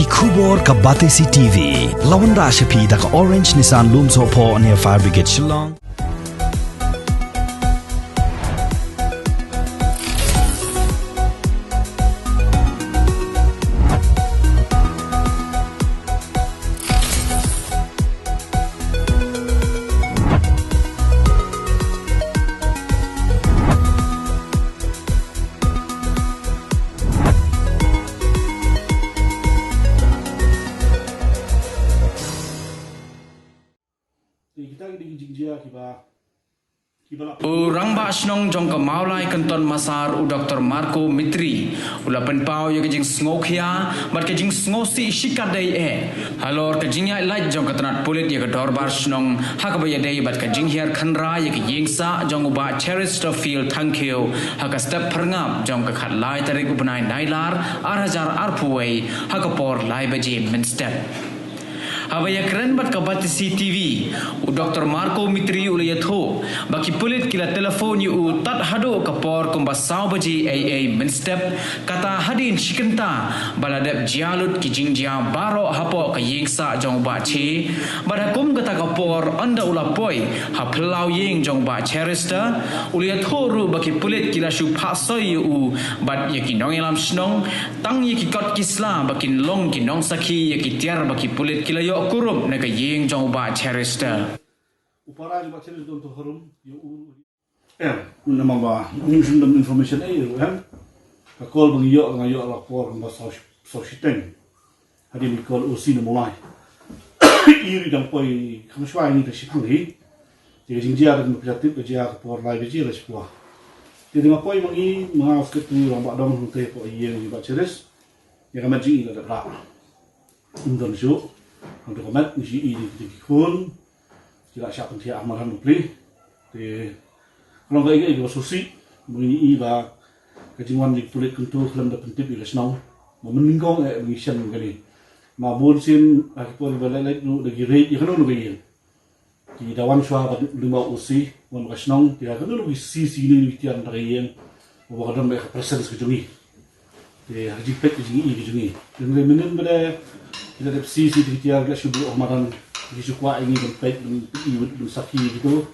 Khubor ka Batesi TV. Lawanda Shapi da ka Orange Nissan Looms Hopo near Fire Brigade Shillong. Rangba Snong Jong ka Maulai Kanton Masar u Dr. Marco Mitri ula penpau ya kejing sngokhia mat kejing ngosi shikadai halor kejing ya light jong katnat pulit ya dorbar Snong hakabaya dei bat kejing hiar khanra ya yingsa jong uba Cherister Field thank you haka step perngap jong ka khat lai tarik ubanai nailar arhajar arpuwei hakapor lai baje min step Habaya keren bat ka Batesi TV u Dr. Marco Mitri ulaya tho baki pulit kila telefon u tat hado kapor kumba saw baji AA min step kata hadin shikenta baladep jialut ki jingjia baro hapo ka yingsa jong ba chi badakum kata kapor anda ula poi ha plau ying jong ba Cherister ulaya tho ru baki pulit kila shu phasoi u bat yaki nongelam snong tang yaki kot kisla bakin long ki nong sakhi yaki tiar baki pulit kila kurum naga yeng jong ba Cherister upara ba Cherister don to harum yo nama ba nim information kan ka call bang yo ngayo la por ba so shiteng hadi mi call usi no mulai iri dang poi kham shwai ni ta shipang hi je jingjia da mi pratik ba jia ka por lai ji la shwa je ma poi bang i ma of ke tu ba dong te po yeng ba Cherister ya ka ma ji la da ra undon jo untuk komat misi ini di kun tidak siap untuk amalan beli di kalau nggak ini susi begini iba kejingan di tulis kentu dalam dapat tip ilas nau memeningkong mengisan begini mabun sin akipun balai nu lagi rate ikan nu begini di dawan suara lima usi wan kasnong dia kan nu bisi sini tiang terakhir bahwa kadang mereka presence kejungi di haji pet kejungi dan menen pada kita ada sisi tiga agak syukur amaran di sukwa ini tempat dan sakit gitu.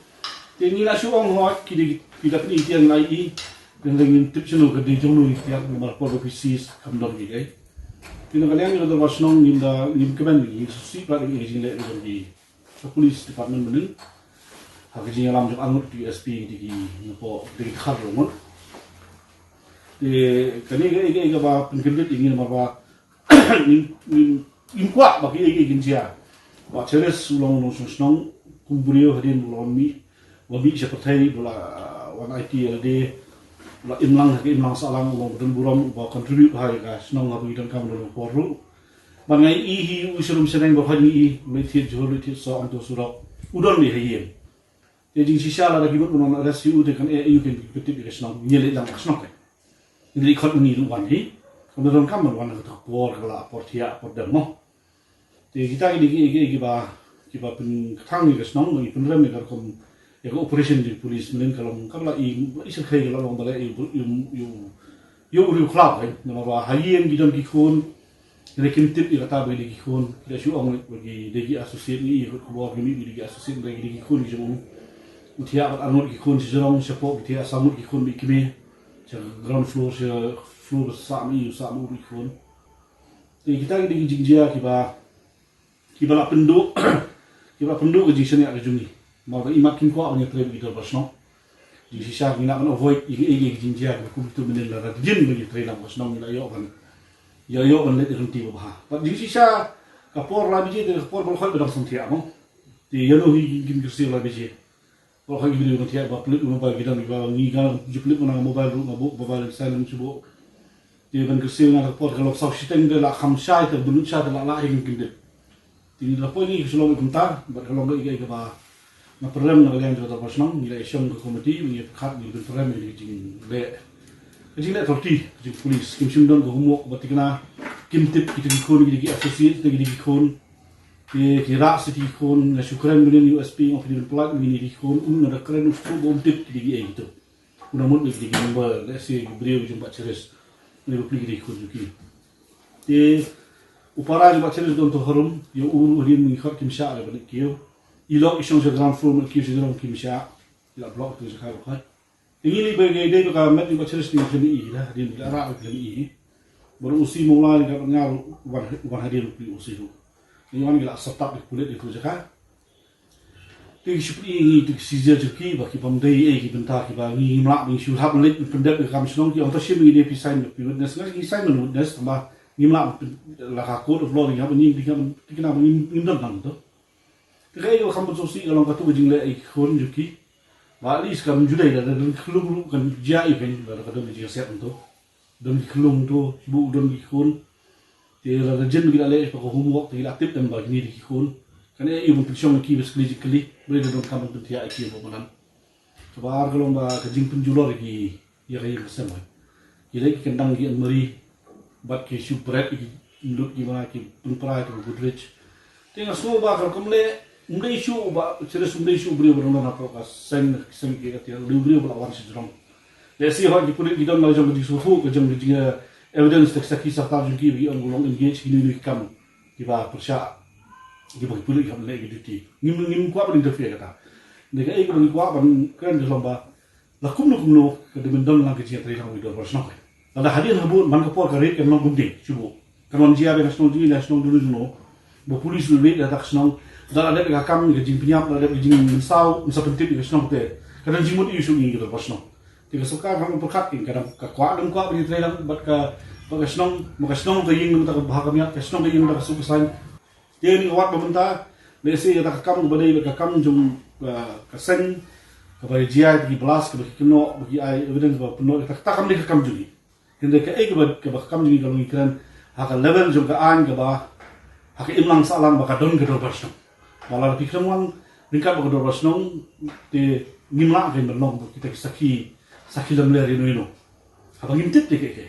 Tinggi lah syukur hot kita ini tiang lagi dan dengan tip channel kedai jono tiang nomor profesis kamdor gitu. Kita kalian yang ada wasnong nim keban ni susi pada ini jinglet di polis department menen. Hak jinglet alam jom angut di USP di nopo di khar lomot. Di kani ke ba penkendit ingin nomor nim Imkuat bagi egi ginjia, wah Cherister ulong nong kumbrio hadin ulami, wabi seperti bula wan IT LD, bula imlang salang ulong dan buram bawa kontribut hari kas nong ngabu idan kamu dalam poru, bangai ihi usulum seneng berhadi ihi melihat johor melihat so anto surak udon di hayem, jadi sisa lah lagi buat menolak rasiu dengan EU kan ketip ikas nong nyelit lang kas nong kan, jadi ikut meniru wan hi, kemudian kamu wan ketak por kelak por tiak por demo. Jadi kita ini kita pen ketang ni kesnong bagi penrem ni kalau ya operation di polis mungkin kalau isu kaya kalau balai you club kan nama hayen di dalam kikun rekin tip di kata bagi kikun kita syuk bagi degi associate ni ikut keluar ni degi associate bagi kikun di jom utia anut kikun si jorong siapa utia samut kikun di kini ground floor sami kikun jadi kita ini jingjia kita lah penduk ke sini agak jungi, malah imakin kuat banyak terlibat di dalam pasno. Di sisa kita kan avoid igi jinjia, aku betul benar lah rajin bagi terlibat pasno kita yo kan let henti bah. Di sisa kapor lah biji, kapor berkhidmat dalam santia mo. Di yano higin kursi lah biji, berkhidmat di santia, pelit mobile kita ni bawa ni kan, jeplit mana mobile silent cubo. Di ban kursi mana kapor kalau sah siteng dia lah khamsai terbunuh sah dia lah hingga kindet. Ini adalah poin ini selama bentar, kalau enggak ikai keba, na program na kalian juga terpasang, nilai isyong ke komedi, menjadi pekat di program ini kecing le torti, kecing polis, kim simdon ke humok, berarti kena kim tip kita dikon, kita associate, kita dikon, kira seti dikon, syukuran dengan USP, ngopini pelat, ini dikon, ada keren usul bom tip kita gitu, udah mud kita nombor, let's say beliau jumpa Cherister, ini beli kita dikon juga. upara juga challenge don to harum yo uru rin mi khot kim sha le balik kiyo ilok isong se ground floor mi kiyo se dron kim sha ila block tu se kha kha ini li bagi dei ka met ni ko challenge ni khani i la rin la ra khani i baru usi mula ni ka ngar wan hadir pi usi tu ni wan gila setup di kulit itu jaka ti shupri ni ti sizia jeki ba ki pamdei ki benta ki ba ni mlak ni shu hab lit pendek ka kam snong ki on to shim ni de pi sign pi witness ngai ki sign no witness tamba ni mlak la ka ko of law ni hab ni ki na ni ndam nang to ti ga yo kam so si long ka tu jing le ai khon jeki ba li skam judai da khlu kan jai kan ba ka do ji set to don khulung to bu don ki khon te la jen gi ale ko homework te la tip dan ba ni ki khon kan e ibun picong ki basically boleh don kam tu tia ki bo manan sabar kalau ba ka jing penjulor ki ya kai sama ki le ki kendang ki mari bat ki super ki induk ki mana ki pumprai to goodrich te nga so ba kalau kamle umdei shu ba serius umdei shu bri bo na ko ka sen ki ka tia bri bo la war si jong le si ho ki pulit ki don la jong di so fu ko jong di evidence tek saki sa ta jong ki bi on engage ki ni kam ki ba persya di bagi pulik ham lagi duty ngim kuat pada interfere kata nega ai ko kuat ban kan de lomba la kumno ke de mendon la ke jiat ri lang widor persno la hadir habu man ko por kare ke no gundi chubo kan on jia be national dulu no bo polis lu be da taksno da ada ka kam ke jing pinyap da ke jing sau sa pentip ke sno te kan jing mut isu ngi ke persno tiga suka kan perkat kadang ka kuat dan kuat ri lang bat ka sno ke ying ta bahagamiat ke sno ke ying da su kesan dia ni awak pemerintah lesi kata kam badai ka kam jum ka sen ka bai jia di belas ka bagi keno bagi ai evidence ba penuh ka kam ni ka kam juli hinde ka ai ka ba kam juli kalau ikran haka level jum ka an ka ba haka imlang salam ba ka don ka do basno bala pi kramwan ringkat ba ka do basno te ngimla ka belong kita saki lam le ri no haba ngimtit te ke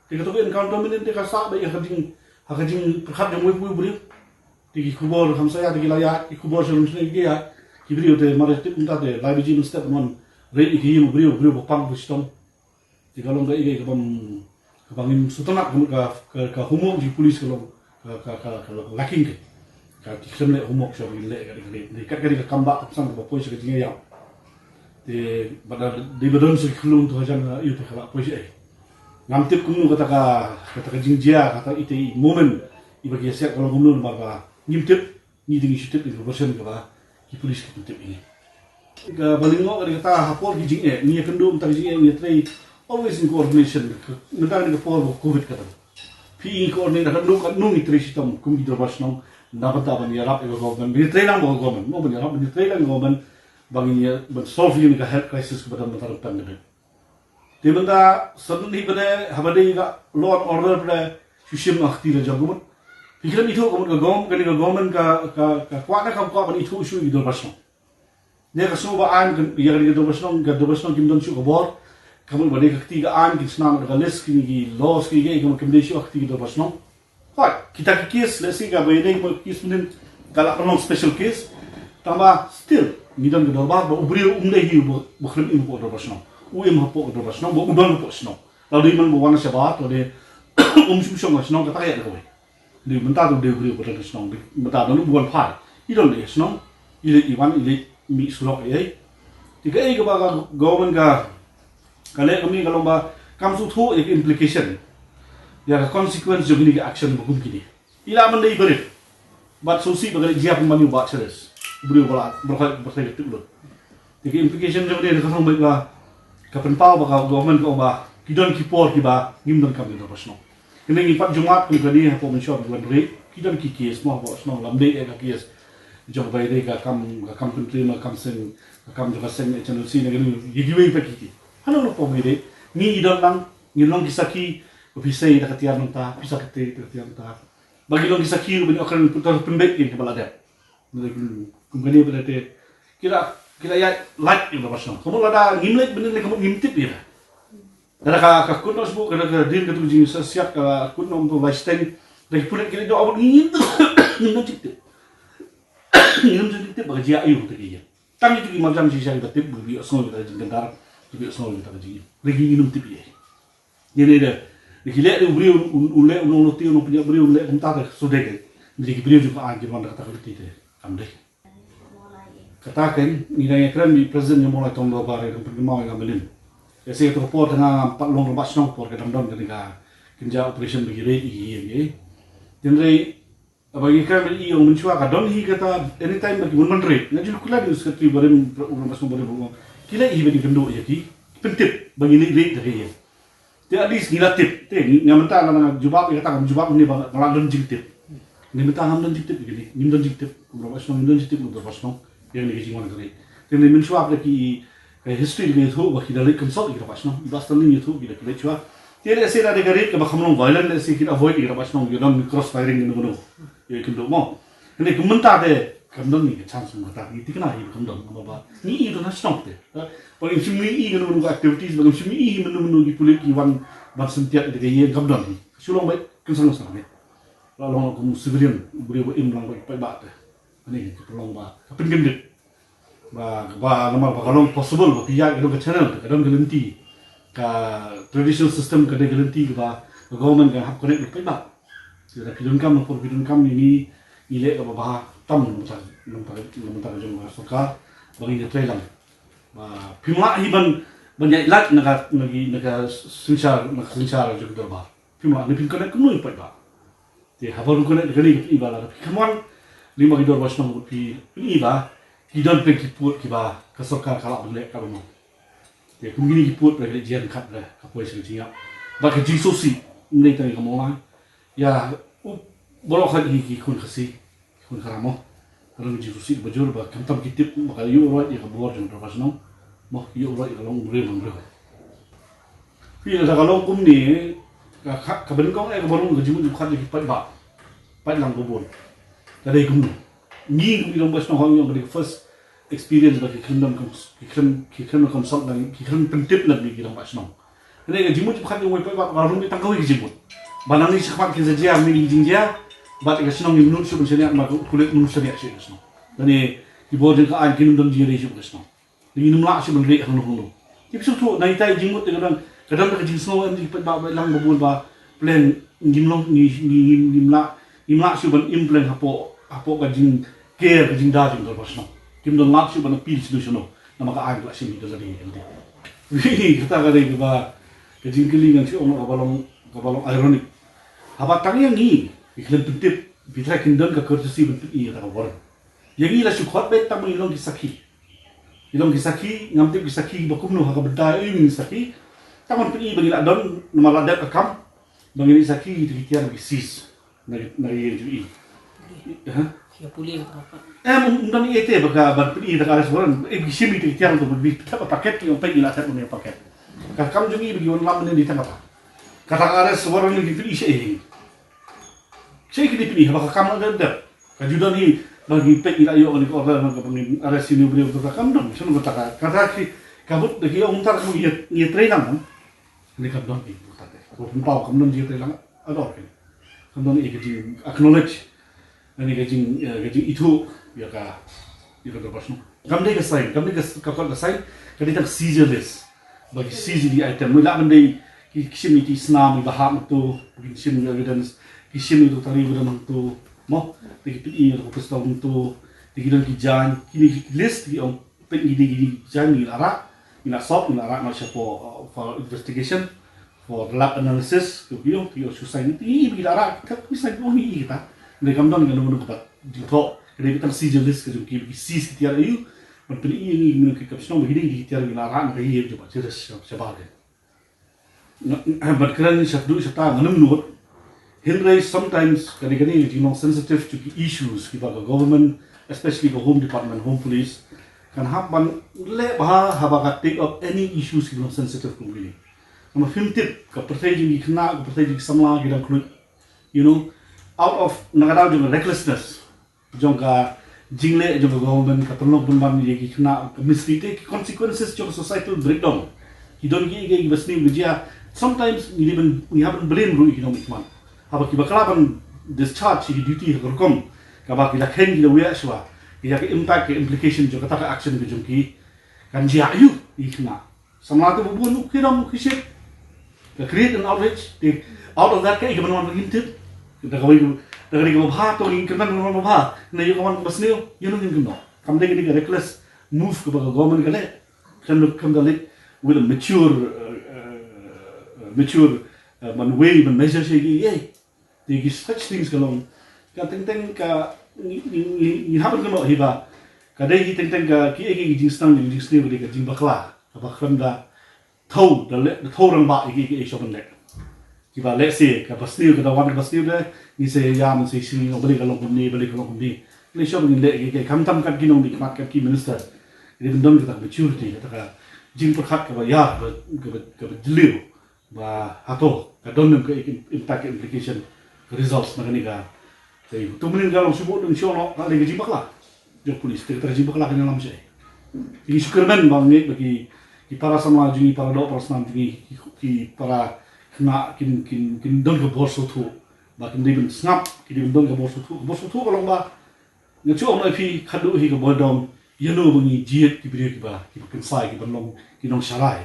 ka to ben kan dominant te ka sa ba haka jing perkhat jum wi buri tiki kubor kam saya tiki layak kubor sebelum sini dia kibrio te mare tip unta te live gym step mon re iki yim brio bopang bustom tika long ga ige ka bangin sutanak ka humo di polis kalau ka laking ke ka tiksemle humo so le ka ka kamba sang ba pois ka tinga ya te bada di badon su khulung to jan yu te khala pois ai ngam tip kunu kata jingjia kata ite moment ibagi set kalau gumnu ba ngimtip ni dingi shitip ni version ka ba ki police ki tip ini ka balingo ka kata hapor ki jing ni kendo ta jing ni trai always in coordination mentang ni for covid ka pi coordinate ka nu ni trai sitam kum ki drobas no dapat ta ban yarap e government ni trai lang government no ban yarap ni trai lang government bangi ban solve ni ka health crisis ka ban matar pandemic te benda suddenly bade habade ga law and order bade sushim akhti la jagumat pikiran itu kemudian government ka kuat nak kuat ban itu isu itu bersama. Dia kesemua baan yang itu bersama kimdon isu kabor. Kamu bade ketiga an kita senang ada list kini laws kini kamu kimdon isu ketiga itu bersama. Kuat kita case lesi ka bade case mungkin kalau perlu special case tambah still midon ke dorbar ba ubri umlehi bukhrim impo itu bersama. Uim hapo itu bersama, udon hapo bersama. Lalu di mana bukan sebat, lalu sumsum bersama kata ya tu. Di bentar tu dia beri pada senang, bentar tu bukan pai. Idon dia senang, iwan mi sulok ayai. Jika ke baga government kalau kami kalau kam su thu implication, ya consequence juga ni action bukan kini. Ila mendai berit, bat susi bagai dia pun mani buat serius. Beri bola berkait tu loh. Jika implication juga dia kalau baga kapan pau baga government ko ba kidon kipor kiba ngimdon kami tu pasno. Kena impat Jumat kena ni apa mensyok buat rate kita nak kikis mau buat senang lambe ka kikis jom bay de ka kam country ma kam sen kam juga sen channel sini ni giveaway pa kiki hano no po mede ni idon lang ni long kisaki ofisay da katiar nta pisa kate katiar nta bagi long kisaki ben akan putar pendek ni kepala dia kum gani berate kira ya like ni pasang kamu lada ngimlet bener kamu ngimtip ya Kada ka kuno sbu kada ka din ka tuji siap ka kuno untuk lifestyle dari pulit kini do abot ngin ngin tikte ngin tikte bagi ayu tu kiya tang itu macam si saya tip bi asol kita jingkar bi asol kita ji lagi ngin tip ye jadi Dikile de brio ule uno ti uno punya brio ule entah ke sudah ke. Jadi brio juga angin mana kata kerti te. Amde. Katakan nilai ekran di present yang mulai tahun baru yang pertama yang belum. Ya saya report dengan 4 long lepas nong por ke dalam ketika kerja operation begini ini. Jadi bagi ekran beli yang mencua kadon hi kata anytime bagi menteri. Ngajul kula di sekretari bareng lepas nong bareng. Kila hi bagi kenduk ya ki. Pentip bagi ni rate dari ya. Dia at least nilatip. Yang mentah nama jubab kata kami jubab ni bang melalui jingtip. Ni mentah ham dan jingtip begini. Ni dan jingtip. Berapa nong dan jingtip berapa nong yang ni kejingan kali. Jadi mencua lagi history ni tu bagi dari consult kita pas nong. Ibas tadi ni tu bila kita cua. Dia saya ada garis kalau kamu violent saya kita avoid kita pas nong. Kita cross firing ni nong. Ya kita mau. Ini kementah deh. Kamu ni chance mata ni tikna hi kamu dong apa ni itu nak stop deh. Bagi semua ini menunggu activities bagi semua ini menunggu kulit iwan bersentiak di gaya kamu dong ni. Sulung baik kesan-kesan ni. Lalu kamu civilian boleh buat imlang baik bat deh. Ini perlong ba. Kapin gendut. Ba nama kalau possible bagi ya itu ke channel kadang gelenti. Ka traditional system kadang gelenti ba government kan hak connect baik bat. Jadi bidun kamu for bidun kamu ini ile ka ba tam mentara jom soka bagi dia trailer pima hiban banyak lat naga sinsar juga ba pima ni pin connect kunoi pa ba te habaru connect gani ibala come on lima gidor was nang pi iba hidon pe kiput kiba kasoka kala bule ka mo te kumini kiput bagi jian khat le ka poi sing jinga ba ka jisosi nei tai ka mo ya bolok khat hi kun khasi kun karamo kalau jirusi bajur ba kantam kitip maka yu right ya kabor jong terpas no mo yu right kalau ngure ngure pi la kalau kum ni ka ben kong e kabor ngure jimu khat lagi pat ba pat lang bobon kadai kum ni kum ilong bas no hong yong first experience ba kikram kom sok dan kikram pentip na bi gilang bas no kadai jimu khat yong pat ba kalau ni tangkau jimu banang ni sekat ke saja mi jinja bat ka sinong ni menurut siapa seria mak kulit menurut seria sih kesno. Jadi ibu jengka an kinum dan jiri siapa kesno. Ini numlah siapa beri hanu hanu. Tapi suatu naitai jimut kadang ka jing snow an di pat ba lang babul ba plan gimlong ni nimla siapa implant hapo ka jing care ka jing da jing kesno. Kim don mak siapa na pil solution no. Nama ka an kelas ini jadi nanti. Wih kata ka dei ba ka jing kelingan si ono kabalong ironic. Habat tangi yang ni iklan pentip bitra kindon ka courtesy bentuk iya ka war yang ila sukhot bet tamu ilong kisaki ngamtip kisaki bakumno ha ka bedai ini kisaki taman pi bagi la don nomor ladap ka kam bagi kisaki dikitiar bisis na yui ha ya puli apa mungkin itu baka ban pi da karas waran bisimi dikitiar untuk bi paket yang pe ila tat punya paket ka kam jungi bagi on lam ni di tengah kata karas waran ni pi isi saya kini pilih apakah kamu ada kajudan ni bagi pek ila yo ni ko order ng kapangin aras sini beliau berkam dong sunu berkata kata ki kabut dagi ông tar mo ye training ni kabdon ni berkata ko pau kabdon ye training ador ni kabdon ni kajing acknowledge ani kajing itu ya ka terpasno kamde ka sign kapal ka sign kadi tak seizure list bagi seize di item mula mendai kisim ni snam baham tu kisim evidence kisim itu tari berenang tu, mau dikit ko pesta tu, dikit kijan, kini list di om pek gini jan ni lara, ina sop ni lara nak for investigation, for lab analysis, kau susah ni, bila lara kita bisa ni kita, ni kami dah ni kita dito, kini kita seizure list kerja kita seize kita ayu, tapi ini ni kita kapsno begini kita ni lara nak iya coba cerdas siapa ada. Berkeran syafdu syafta nganum nuot. Henry sometimes kadang-kadang sensitive to issues kita government, especially the Home Department, Home Police, kan haban le bah take up any issues kita sensitive kembali. Nama film tip ke pertanyaan ini kena ke pertanyaan samla kita keluar, out of nagadau juga recklessness, jangka jingle juga government katalog bumban ini kena mistake consequences juga societal breakdown. Hidon gigi besni bija sometimes we haven't blame ru economic man. Apa kita kelaban discharge di duty kerkom, kaba kita ken kita wiya swa, kita ke impact ke implication juga kata ke action ke jungki, kan jia ayu ikna. Sama tu bubuan kita mau kisah, create an outrage. Out of that, kayak kebenaran berintip. Dah kau bahas tu, kebenaran bahas. Nah, you kawan bersniu, you know yang kena. Kamu dengan reckless move kepada government kali. Kamu kali with a mature way, measure segi. They such things kalau. Kau tentang ni happen kena hiba. Kadai kita tentang ki jingstang sniu beri jing bakla. Baklan dah tahu orang bak iki shopan dek. Kiba let's say ka pasniu ka dawan ka pasniu de ni se yam se sini beli kalau kumni ni shopan le iki kam tam kat kinong di mat kat ki minister ini bendon kita maturity kata ka jing perkhat ka ya ka deliu ba hato ka don ka impact implication results na kaniga tai tu menin galong subo dong shono ka le jing bakla jo polis te jing bakla ka dalam se ini syukurman bang ni bagi para sama jungi para do personal ki para kena kin don ke borso tu ba kin dibin snap kin don ke borso tu kalau ba nge chu om pi khadu hi ke bodom yelo bungi jiet ki bri ki ba ki kin sai ki banong ki nong sharai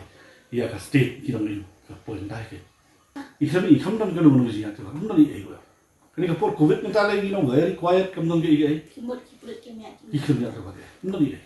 ya ka state ki nong ka point dai ke ikham dan ganu nong ji ya tu nong ni ai ba kini ka por covid ni ta le ni nong very quiet kam nong ge ai Kimut kiplut kimya. ikham ya ta ba nong ni ai